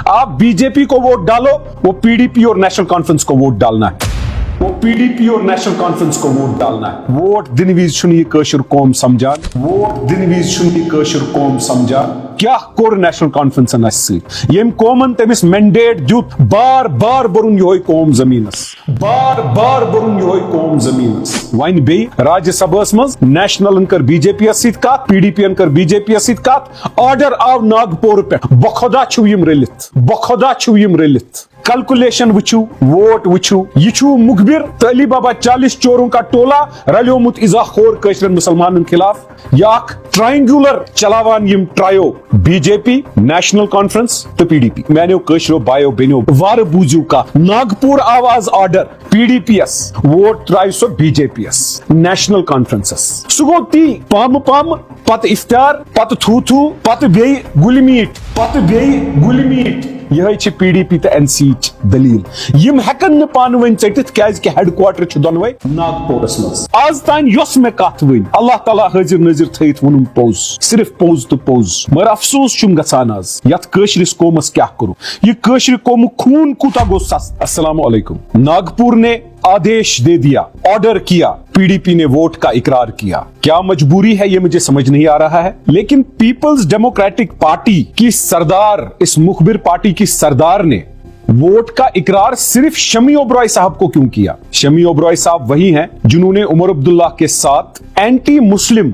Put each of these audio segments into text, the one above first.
आप बीजेपी को वोट डालो, वो पीडीपी और नेशनल कॉन्फ्रेंस को वोट डालना है, वो पीडीपी और नेशनल कॉन्फ्रेंस को वोट डालना है। वोट दिन विज छुन कशर कौम समझान, वोट दिन विज छुन कशर कौम समझान क्या कोर नेशनल कॉन्फ्रेंस यम कौमन तमिस मैंडेट दुत बार बार बरुन योय कौम जमीनस, बार बार बरुन योय कौम जमीनस। वन बे राज्यसभा मज नेशनल कर बीजेपी कत, पीडीपी कर बीजेपी कत, ऑर्डर आव नागपुर पे बखुदा छु यम रलित, बखुदा छु यम रलित। कैलकुलेशन वुचू, वोट वुचू, यह मुखबिर अली बाबा 40 चोरों का टोला रलियोमुत इजाखोर कशरन मुसलमानन खिलाफ या ट्रायंगुलर चलावान यम ट्रायो बीजेपी, नेशनल कॉन्फ्रेंस तो पीडीपी। मैंने कशरो बायो बेनो वार बूजू का नागपुर आवाज ऑर्डर पीडीपीएस, वोट ट्राय सो बीजेपीएस, नेशनल कॉन्फ्रेंसेस सुगो ती पाम पाम पत इफ्तार पत थू थू पत बे गुलमीट, पत बे गुलमीट। यह पीडीपी तो एनसी दलील यम हेकन न पान वन चटित क्या हेडक्वार्टर दोनवे नागपुरस मज। आज तान योस मे कथ वन अल्लाह ताला हाजिर नजर थयित वनुम पोज, सिर्फ पोज तो पोज। मगर अफसोस छुम गसान आज यथ कशरिस कौमस क्या करू, यह कशर कौम खून कूता गो सस्त। अस्सलाम वालेकुम। नागपुर ने आदेश दे दिया, ऑर्डर किया, पीडीपी ने वोट का इकरार किया। क्या मजबूरी है ये मुझे समझ नहीं आ रहा है, लेकिन पीपल्स डेमोक्रेटिक पार्टी की सरदार, इस मुखबिर पार्टी की सरदार ने वोट का इकरार सिर्फ शमी ओबरॉय साहब को क्यों किया? शमी ओबरॉय साहब वही हैं जिन्होंने उमर अब्दुल्ला के साथ एंटी मुस्लिम,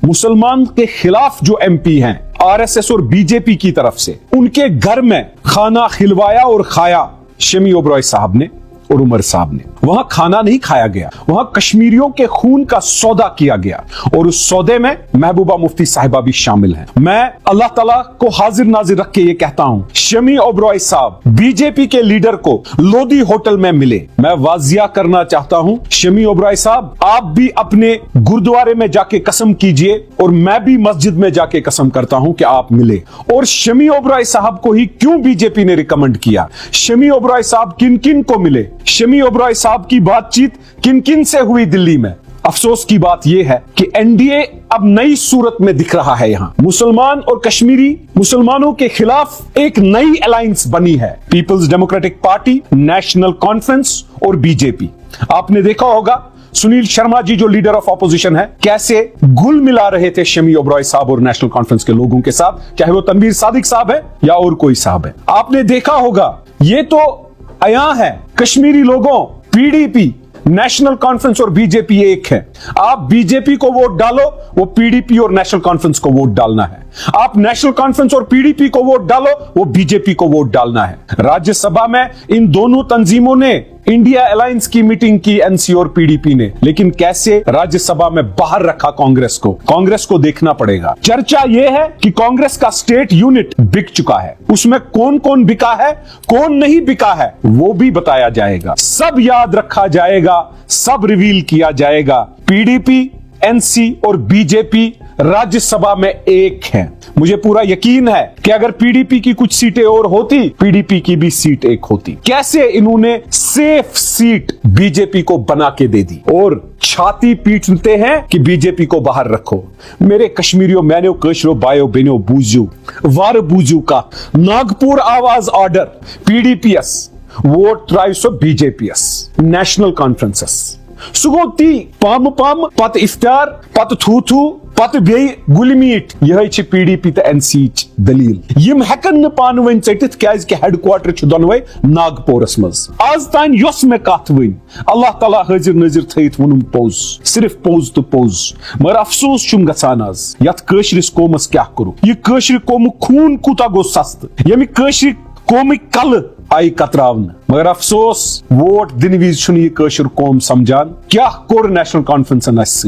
मुसलमान के खिलाफ जो एमपी हैं आरएसएस और बीजेपी की तरफ से, उनके घर में खाना खिलवाया और खाया शमी ओबरॉय साहब ने और उमर साहब ने। वहां खाना नहीं खाया गया, वहां कश्मीरियों के खून का सौदा किया गया और उस सौदे में महबूबा मुफ्ती साहिबा भी शामिल हैं। मैं अल्लाह ताला को हाजिर नाजिर रख के ये कहता हूं, शमी ओबरॉय साहब बीजेपी के लीडर को लोधी होटल में मिले। मैं वाजिया करना चाहता हूं, शमी ओबरॉय साहब आप भी अपने गुरुद्वारे में जाके कसम कीजिए और मैं भी मस्जिद में जाके कसम करता हूं कि आप मिले। और शमी ओबरॉय साहब को ही क्यों बीजेपी ने रिकमेंड किया? शमी ओबरॉय साहब किन किन को मिले? शमी ओबरॉय साहब की बातचीत किन किन से हुई दिल्ली में? अफसोस की बात यह है कि एनडीए अब नई सूरत में दिख रहा है। यहां मुसलमान और कश्मीरी मुसलमानों के खिलाफ एक नई अलायंस बनी है, people's democratic party, national conference और बीजेपी। आपने देखा होगा सुनील शर्मा जी जो लीडर ऑफ ऑपोजिशन है, कैसे गुल मिला रहे थे शमी ओबरॉय साहब और नेशनल कॉन्फ्रेंस के लोगों के साथ, चाहे वो तनवीर सादिक साहब है या और कोई साहब है। आपने देखा होगा ये तो अया है, कश्मीरी लोगों, पीडीपी, नेशनल कॉन्फ्रेंस और बीजेपी एक है। आप बीजेपी को वोट डालो, वो पीडीपी और नेशनल कॉन्फ्रेंस को वोट डालना है। आप नेशनल कॉन्फ्रेंस और पीडीपी को वोट डालो, वो बीजेपी को वोट डालना है। राज्यसभा में इन दोनों तंजीमों ने इंडिया अलायंस की मीटिंग की, एनसी और पीडीपी ने, लेकिन कैसे राज्यसभा में बाहर रखा कांग्रेस को। कांग्रेस को देखना पड़ेगा। चर्चा यह है कि कांग्रेस का स्टेट यूनिट बिक चुका है, उसमें कौन कौन बिका है, कौन नहीं बिका है, वो भी बताया जाएगा, सब याद रखा जाएगा, सब रिवील किया जाएगा। पीडीपी, एनसी और बीजेपी राज्यसभा में एक है। मुझे पूरा यकीन है कि अगर पीडीपी की कुछ सीटें और होती, पीडीपी की भी सीट एक होती। कैसे इन्होंने सेफ सीट बीजेपी को बना के दे दी और छाती पीटते हैं कि बीजेपी को बाहर रखो। मेरे कश्मीरियों, मैंने कशरो बायो बेनो बूजू वार बूजू का नागपुर आवाज ऑर्डर पीडीपीएस, वोट ट्राय सो बीजेपीएस, नेशनल कॉन्फ्रेंसेस सुगो ती पाम पाम पत इफ्तार पत थू थू पत बे गुलमीट। यह पीडीपी तो एनसी दलील यम हेकन न पान वन चटित क्या हेडक्वार्टर दोनवे नागपुरस मज। आज तान योस मे कथ वन अल्लाह ताला हाजिर नजर थयित वनुम पोज, सिर्फ पोज तो पोज। मगर अफसोस छुम गसान आज यथ कशरिस कौमस क्या करू, यह कशर कौम खून कूता गो सस्त, यम कशर कौमिक कल आई कतरावन। मगर अफसोस वोट दिन विज छुन यह कशर कौम समझान क्या कोर नेशनल कॉन्फ्रेंस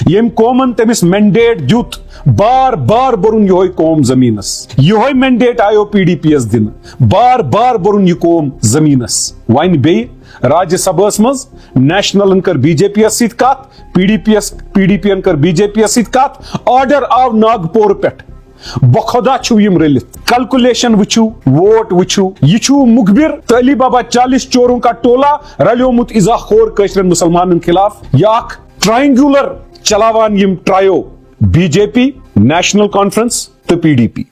यम कौमन तमिस मैंडेट दुत बार बार बरुन योय कौम जमीनस। योय मैंडेट आयो पीडीपीएस दिन, बार बार बरुन यह कौम जमीनस। वन बे राज्यसभा मज नेशनल कर बीजेपीएस कत, पीडीपी कर बीजेपीएस कत, ऑर्डर आव नागपुर पे बखुदा छु यम रलित। कैलकुलेशन वुचू, वोट वुचू, यह मुखबिर अली बाबा 40 चोरों का टोला रलियोमुत इजाखोर कशरन मुसलमानन खिलाफ या ट्रायंगुलर चलावान यम ट्रायो बीजेपी, नेशनल कॉन्फ्रेंस तो पीडीपी।